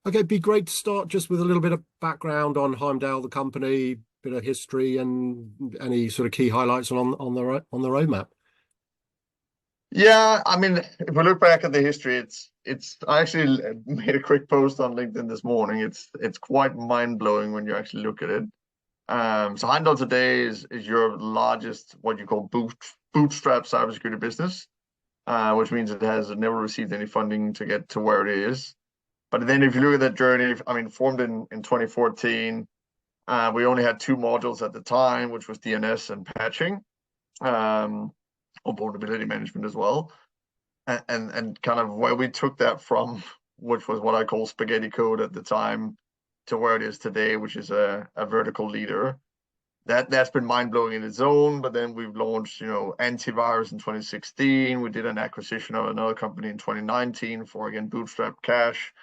Okay, it'd be great to start just with a little bit of background on Heimdal, the company, bit of history, and any sort of key highlights on the roadmap. Yeah, I mean, if we look back at the history, it's I actually made a quick post on LinkedIn this morning. It's quite mind-blowing when you actually look at it. So Heimdal today is your largest, what you call bootstrap cybersecurity business, which means it has never received any funding to get to where it is. But then if you look at that journey, I mean, formed in 2014, we only had two modules at the time, which was DNS and patching, or vulnerability management as well. And kind of where we took that from, which was what I call spaghetti code at the time, to where it is today, which is a vertical leader. That's been mind-blowing in its own, but then we've launched, antivirus in 2016. We did an acquisition of another company in 2019 for, again, bootstrap cache,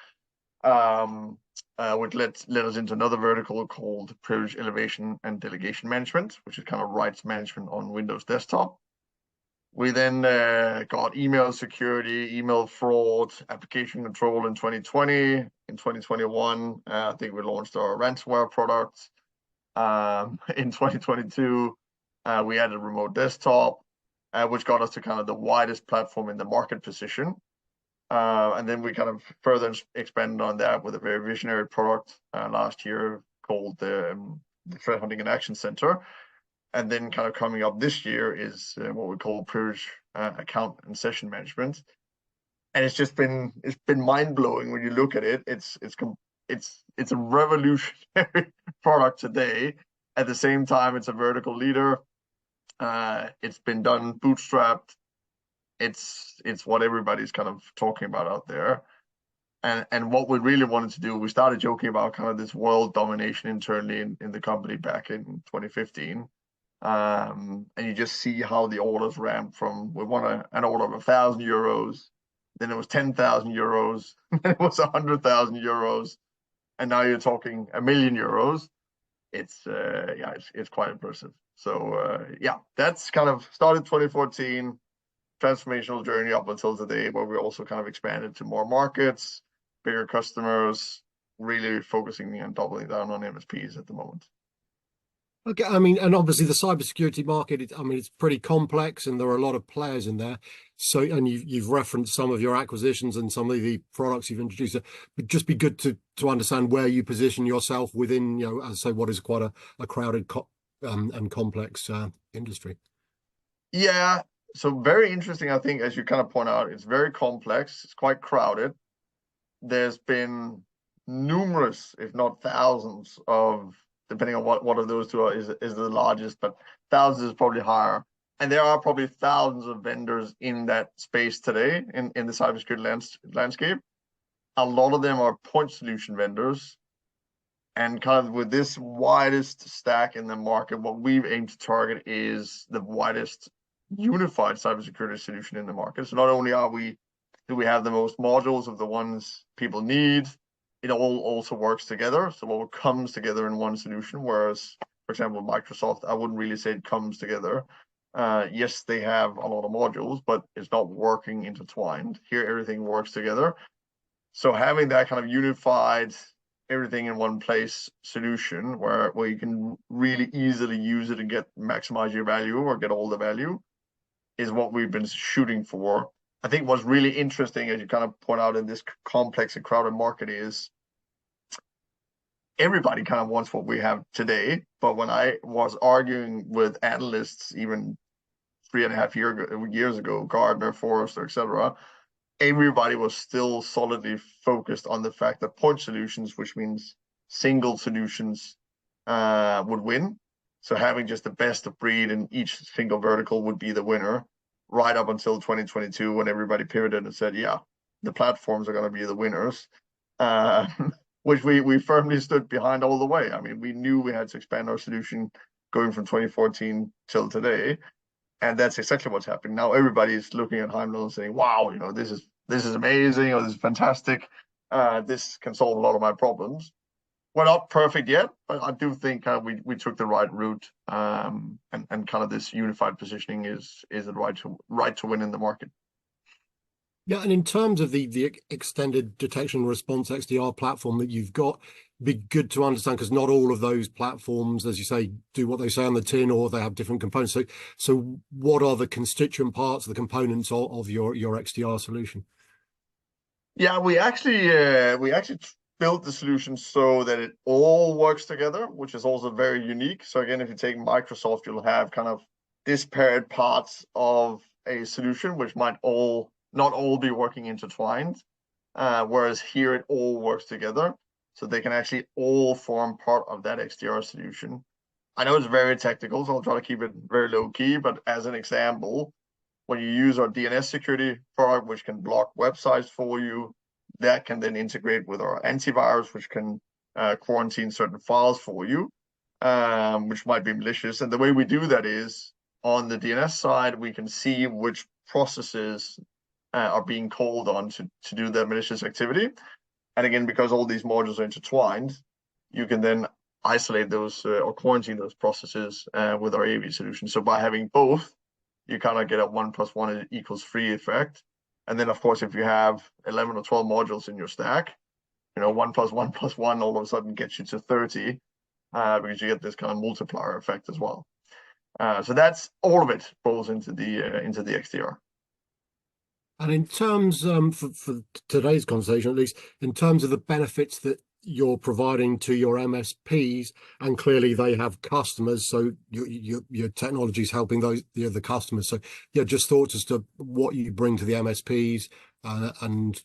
which led us into another vertical called privilege elevation and delegation management, which is kind of rights management on Windows desktop. We then got email security, email fraud, application control in 2020. In 2021, I think we launched our ransomware product. In 2022, we added remote desktop, which got us to kind of the widest platform in the market position. And then we kind of further expanded on that with a very visionary product last year called the Threat Hunting and Action Center. And then kind of coming up this year is what we call privilege account and session management. And it's been mind-blowing when you look at it. It's a revolutionary product today. At the same time, it's a vertical leader. It's been done bootstrapped. It's what everybody's kind of talking about out there. And what we really wanted to do, we started joking about kind of this world domination internally in the company back in 2015. And you just see how the orders ramped from, we won an order of 1,000 euros, then it was 10,000 euros, then it was 100,000 euros, and now you're talking 1 million euros. It's quite impressive. So that's kind of started 2014, transformational journey up until today, where we also kind of expanded to more markets, bigger customers, really focusing and doubling down on MSPs at the moment. Okay, I mean, and obviously the cybersecurity market, it's pretty complex, and there are a lot of players in there. So, and you've referenced some of your acquisitions and some of the products you've introduced. It would just be good to understand where you position yourself within, as I say, what is quite a crowded and complex industry. Yeah, so very interesting. I think, as you kind of point out, it's very complex. It's quite crowded. There's been numerous, if not thousands, of, depending on what of those two is the largest, but thousands is probably higher. And there are probably thousands of vendors in that space today in the cybersecurity landscape. A lot of them are point solution vendors. And kind of with this widest stack in the market, what we've aimed to target is the widest unified cybersecurity solution in the market. So not only do we have the most modules of the ones people need, it all also works together. So what comes together in one solution, whereas, for example, Microsoft, I wouldn't really say it comes together. Yes, they have a lot of modules, but it's not working intertwined. Here, everything works together. So having that kind of unified, everything in one place solution where you can really easily use it and maximize your value or get all the value is what we've been shooting for. I think what's really interesting, as you kind of point out in this complex and crowded market, is everybody kind of wants what we have today. But when I was arguing with analysts, even 3.5 years ago, Gartner, Forrester, etc., everybody was still solidly focused on the fact that point solutions, which means single solutions, would win. So having just the best of breed in each single vertical would be the winner, right up until 2022, when everybody pivoted and said, yeah, the platforms are going to be the winners, which we firmly stood behind all the way. I mean, we knew we had to expand our solution going from 2014 till today. And that's exactly what's happening. Now everybody's looking at Heimdal and saying, wow, this is amazing, or this is fantastic. this can solve a lot of my problems. We're not perfect yet, but I do think we took the right route, and kind of this unified positioning is the right to win in the market. Yeah, and in terms of the extended detection and response XDR platform that you've got, be good to understand, because not all of those platforms, as you say, do what they say on the tin, or they have different components. So what are the constituent parts, the components of your XDR solution? Yeah, we actually built the solution so that it all works together, which is also very unique. So again, if you take Microsoft, you'll have kind of disparate parts of a solution which might not all be working intertwined, whereas here it all works together, so they can actually all form part of that XDR solution. I know it's very technical, so I'll try to keep it very low key, but as an example, when you use our DNS security product, which can block websites for you, that can then integrate with our antivirus, which can quarantine certain files for you, which might be malicious. And the way we do that is on the DNS side, we can see which processes are being called on to do that malicious activity. And again, because all these modules are intertwined, you can then isolate those or quarantine those processes with our AV solution. So by having both, you kind of get a 1 + 1 = 3 effect. And then, of course, if you have 11 or 12 modules in your stack, 1 + 1 + 1 all of a sudden gets you to 30, because you get this kind of multiplier effect as well. So that's all of it falls into the XDR. And in terms, for today's conversation, at least, in terms of the benefits that you're providing to your MSPs, and clearly they have customers, so your technology is helping those the customers. So yeah, just thoughts as to what you bring to the MSPs, and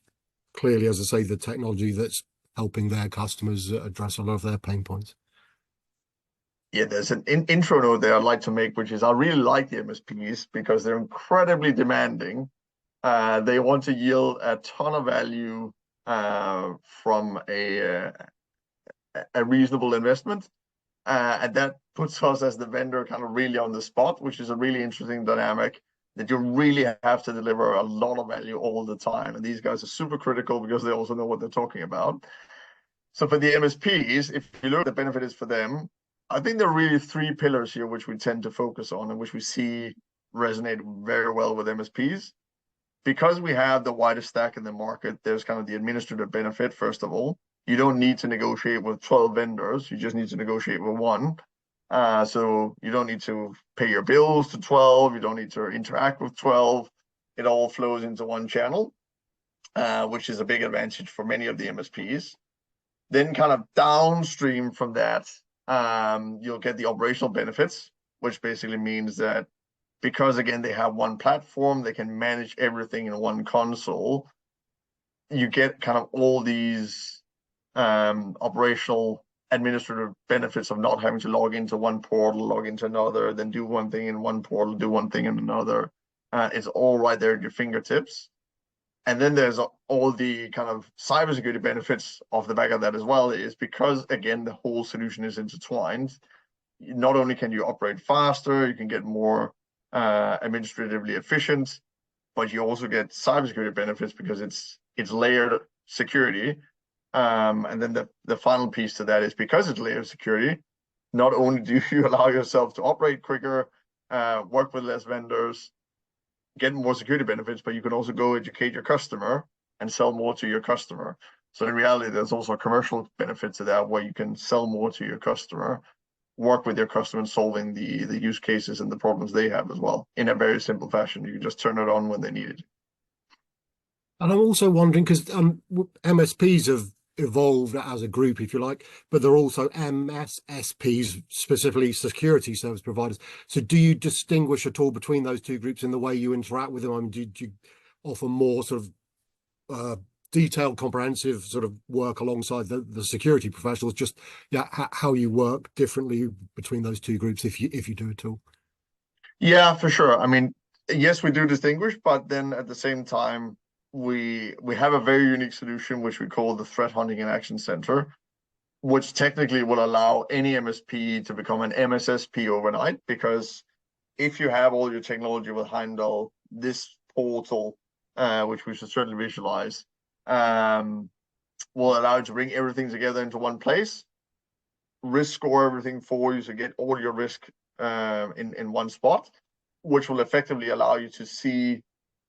clearly, as I say, the technology that's helping their customers address a lot of their pain points. Yeah, there's an intro note there I'd like to make, which is I really like the MSPs because they're incredibly demanding. They want to yield a ton of value from a reasonable investment, and that puts us as the vendor kind of really on the spot, which is a really interesting dynamic, that you really have to deliver a lot of value all the time. And these guys are super critical because they also know what they're talking about. So for the MSPs, if you look at the benefit is for them, I think there are really 3 pillars here which we tend to focus on and which we see resonate very well with MSPs. Because we have the widest stack in the market, there's kind of the administrative benefit. First of all, you don't need to negotiate with 12 vendors. You just need to negotiate with one. So you don't need to pay your bills to 12. You don't need to interact with 12. It all flows into one channel, which is a big advantage for many of the MSPs. Then kind of downstream from that, you'll get the operational benefits, which basically means that because, again, they have one platform, they can manage everything in one console. You get kind of all these operational administrative benefits of not having to log into one portal, log into another, then do one thing in one portal, do one thing in another. It's all right there at your fingertips. And then there's all the kind of cybersecurity benefits off the back of that as well, is because, again, the whole solution is intertwined. Not only can you operate faster, you can get more administratively efficient, but you also get cybersecurity benefits because it's layered security. And then the final piece to that is because it's layered security, not only do you allow yourself to operate quicker, work with less vendors, get more security benefits, but you can also go educate your customer and sell more to your customer. So in reality, there's also a commercial benefit to that, where you can sell more to your customer, work with your customer in solving the use cases and the problems they have as well in a very simple fashion. You can just turn it on when they need it. And I'm also wondering, because MSPs have evolved as a group, if you like, but they're also MSSPs, specifically security service providers. So do you distinguish at all between those two groups in the way you interact with them? I mean, do you offer more sort of detailed, comprehensive sort of work alongside the security professionals? Just how you work differently between those two groups, if you do at all? Yeah, for sure. I mean, yes, we do distinguish, but then at the same time, we have a very unique solution which we call the Threat Hunting and Action Center, which technically will allow any MSP to become an MSSP overnight. Because if you have all your technology with Heimdal, this portal, which we should certainly visualize, will allow you to bring everything together into one place, risk score everything for you, to get all your risk in one spot, which will effectively allow you to see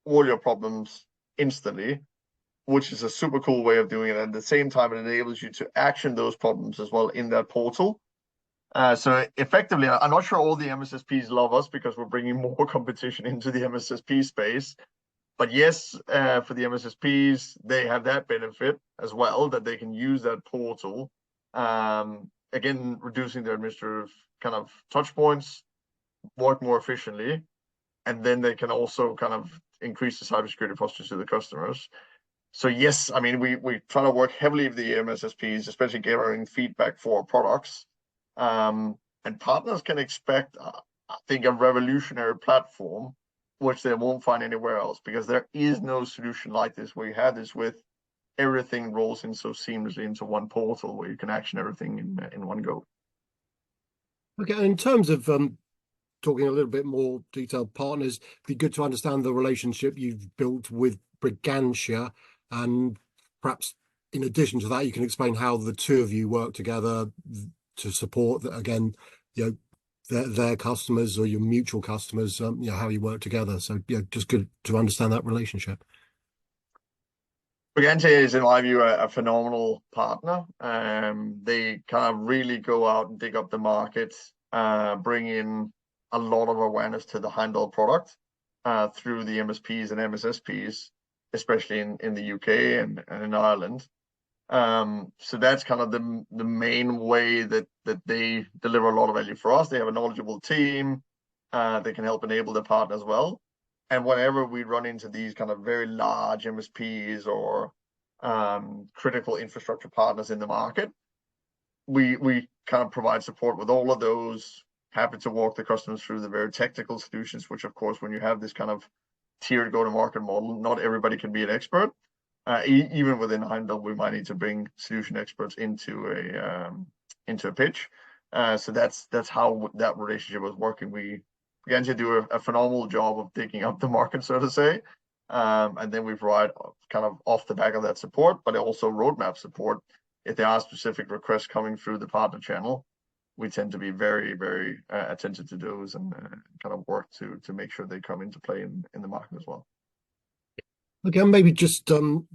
all your problems instantly, which is a super cool way of doing it. At the same time, it enables you to action those problems as well in that portal. So effectively, I'm not sure all the MSSPs love us because we're bringing more competition into the MSSP space. But yes, for the MSSPs, they have that benefit as well, that they can use that portal. Again, reducing their administrative kind of touch points, work more efficiently, and then they can also kind of increase the cybersecurity posture to the customers. So yes, I mean, we try to work heavily with the MSSPs, especially gathering feedback for products. And partners can expect, I think, a revolutionary platform, which they won't find anywhere else, because there is no solution like this where you have this with everything rolls in so seamlessly into one portal where you can action everything in one go. Okay, in terms of talking a little bit more detailed partners, it'd be good to understand the relationship you've built with Brigantia, and perhaps in addition to that, you can explain how the two of you work together to support that, again, their customers or your mutual customers, how you work together. So just good to understand that relationship. Brigantia is, in my view, a phenomenal partner. They kind of really go out and dig up the market, bring in a lot of awareness to the Heimdal product through the MSPs and MSSPs, especially in the UK and in Ireland. So that's kind of the main way that they deliver a lot of value for us. They have a knowledgeable team. They can help enable the partner as well. And whenever we run into these kind of very large MSPs or critical infrastructure partners in the market, we kind of provide support with all of those. Happy to walk the customers through the very technical solutions, which of course, when you have this kind of tiered go-to-market model, not everybody can be an expert. Even within Heimdal, we might need to bring solution experts into a pitch. So that's how that relationship was working. We began to do a phenomenal job of digging up the market, so to say. And then we provide kind of off the back of that support, but also roadmap support. If there are specific requests coming through the partner channel, we tend to be very, very attentive to those and kind of work to make sure they come into play in the market as well. Okay, maybe just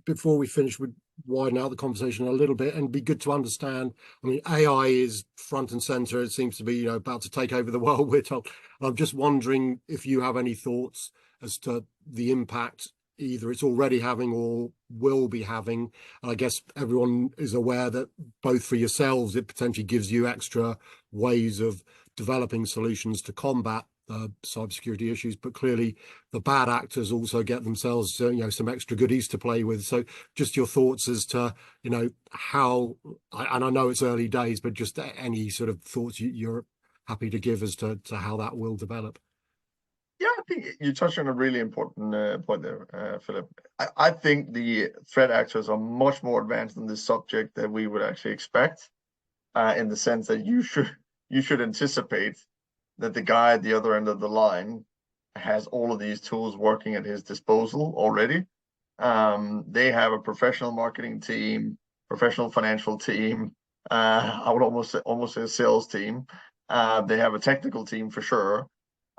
before we finish, we'd widen out the conversation a little bit and be good to understand. I mean, AI is front and center. It seems to be, about to take over the world, we're told. I'm just wondering if you have any thoughts as to the impact either it's already having or will be having. And I guess everyone is aware that both for yourselves, it potentially gives you extra ways of developing solutions to combat cybersecurity issues, but clearly the bad actors also get themselves some extra goodies to play with. So just your thoughts as to how, and I know it's early days, but just any sort of thoughts you're happy to give as to how that will develop. Yeah, I think you touched on a really important point there, Philip. I think the threat actors are much more advanced in this subject than we would actually expect, in the sense that you should anticipate that the guy at the other end of the line has all of these tools working at his disposal already. They have a professional marketing team, professional financial team. I would almost say a sales team. They have a technical team for sure.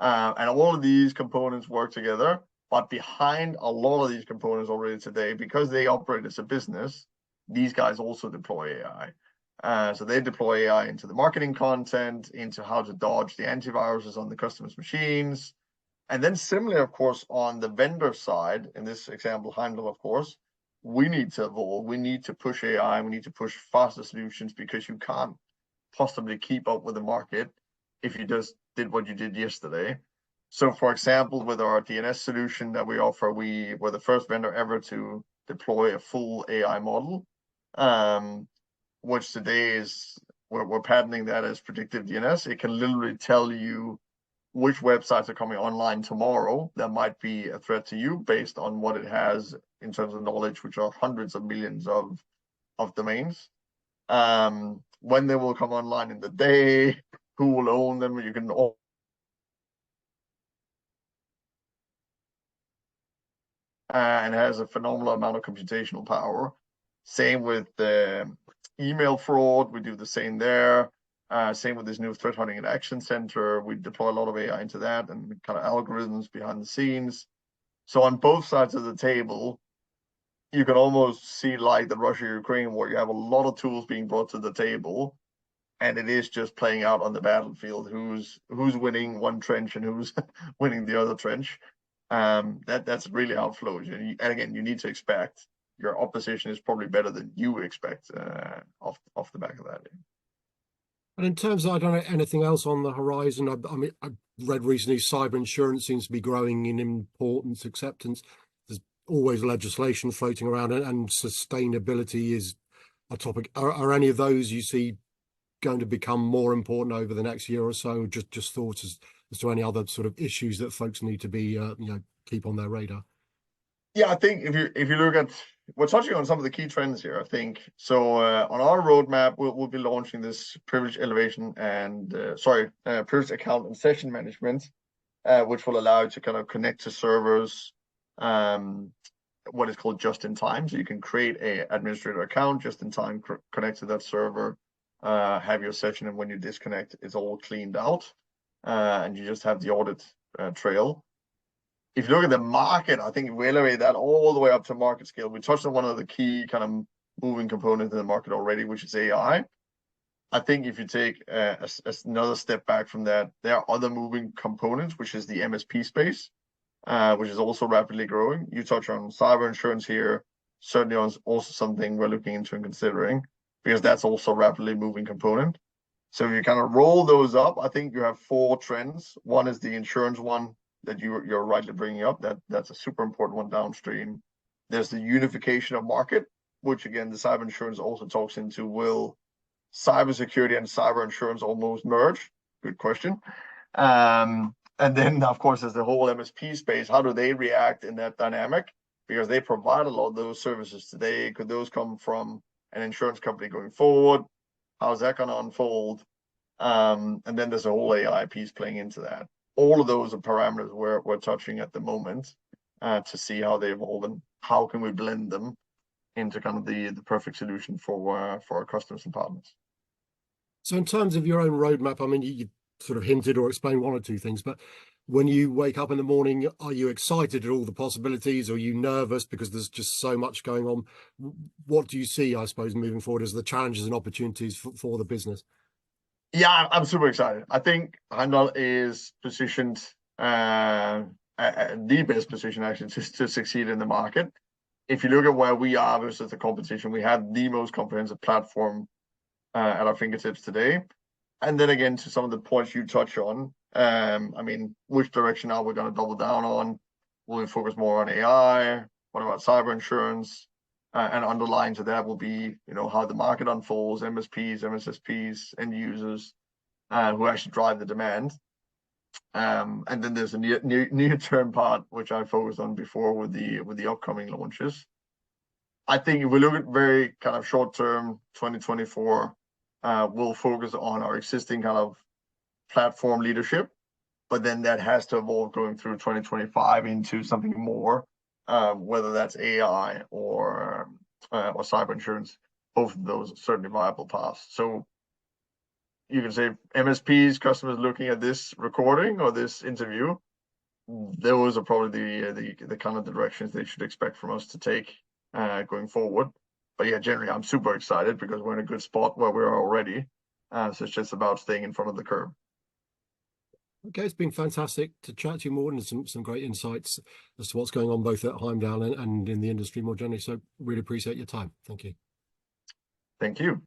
And all of these components work together. But behind a lot of these components already today, because they operate as a business, these guys also deploy AI. So they deploy AI into the marketing content, into how to dodge the antiviruses on the customers' machines. And then similarly, of course, on the vendor side, in this example, Heimdal, of course, we need to evolve. We need to push AI. We need to push faster solutions, because you can't possibly keep up with the market if you just did what you did yesterday. So for example, with our DNS solution that we offer, we were the first vendor ever to deploy a full AI model, which today is, we're patenting that as predictive DNS. It can literally tell you which websites are coming online tomorrow that might be a threat to you based on what it has in terms of knowledge, which are hundreds of millions of domains. When they will come online in the day, who will own them, you can all and has a phenomenal amount of computational power. Same with the email fraud, we do the same there. Same with this new threat hunting and action center. We deploy a lot of AI into that and kind of algorithms behind the scenes. So on both sides of the table, you can almost see like the Russia-Ukraine war. You have a lot of tools being brought to the table, and it is just playing out on the battlefield. Who's winning one trench and who's winning the other trench. That's really how it flows. And again, you need to expect your opposition is probably better than you expect off the back of that. And in terms of, I don't know, anything else on the horizon, I mean, I read recently cyber insurance seems to be growing in importance, acceptance. There's always legislation floating around, and sustainability is a topic. Are any of those you see going to become more important over the next year or so? Just thoughts as to any other sort of issues that folks need to be, keep on their radar. Yeah, I think if you look at, we're touching on some of the key trends here, I think. So on our roadmap, we'll be launching this privilege elevation and privilege account and session management, which will allow you to kind of connect to servers, what is called just in time. So you can create a administrator account just in time, connect to that server, have your session, and when you disconnect, it's all cleaned out, and you just have the audit trail. If you look at the market, I think we elevate that all the way up to market scale. We touched on one of the key kind of moving components in the market already, which is AI. I think if you take another step back from that, there are other moving components, which is the MSP space, which is also rapidly growing. You touch on cyber insurance here, certainly also something we're looking into and considering, because that's also a rapidly moving component. So if you kind of roll those up, I think you have 4 trends. One is the insurance one that you're rightly bringing up. That's a super important one downstream. There's the unification of market, which again, the cyber insurance also talks into. Will cybersecurity and cyber insurance almost merge? Good question. And then, of course, there's the whole MSP space. How do they react in that dynamic? Because they provide a lot of those services today. Could those come from an insurance company going forward? How's that going to unfold? And then there's a whole AI piece playing into that. All of those are parameters we're touching at the moment to see how they evolve and how can we blend them into kind of the perfect solution for our customers and partners. So in terms of your own roadmap, I mean, you sort of hinted or explained 1 or 2 things, but when you wake up in the morning, are you excited at all the possibilities? Or are you nervous because there's just so much going on? What do you see, I suppose, moving forward as the challenges and opportunities for the business? Yeah, I'm super excited. I think Heimdal is positioned the best position actually to succeed in the market. If you look at where we are versus the competition, we have the most comprehensive platform at our fingertips today. And then again, to some of the points you touch on, I mean, which direction are we going to double down on? Will we focus more on AI? What about cyber insurance? And underlying to that will be, how the market unfolds, MSPs, MSSPs, end users, who actually drive the demand. And then there's a near-term part, which I focused on before with the upcoming launches. I think if we look at very kind of short-term, 2024, we'll focus on our existing kind of platform leadership, but then that has to evolve going through 2025 into something more, whether that's AI or cyber insurance. Both of those are certainly viable paths. So you can say MSPs, customers looking at this recording or this interview, those are probably the kind of directions they should expect from us to take going forward. But yeah, generally, I'm super excited because we're in a good spot where we are already. So it's just about staying in front of the curve. Okay, it's been fantastic to chat to you, Morten, and some great insights as to what's going on both at Heimdal and in the industry more generally. So really appreciate your time. Thank you. Thank you.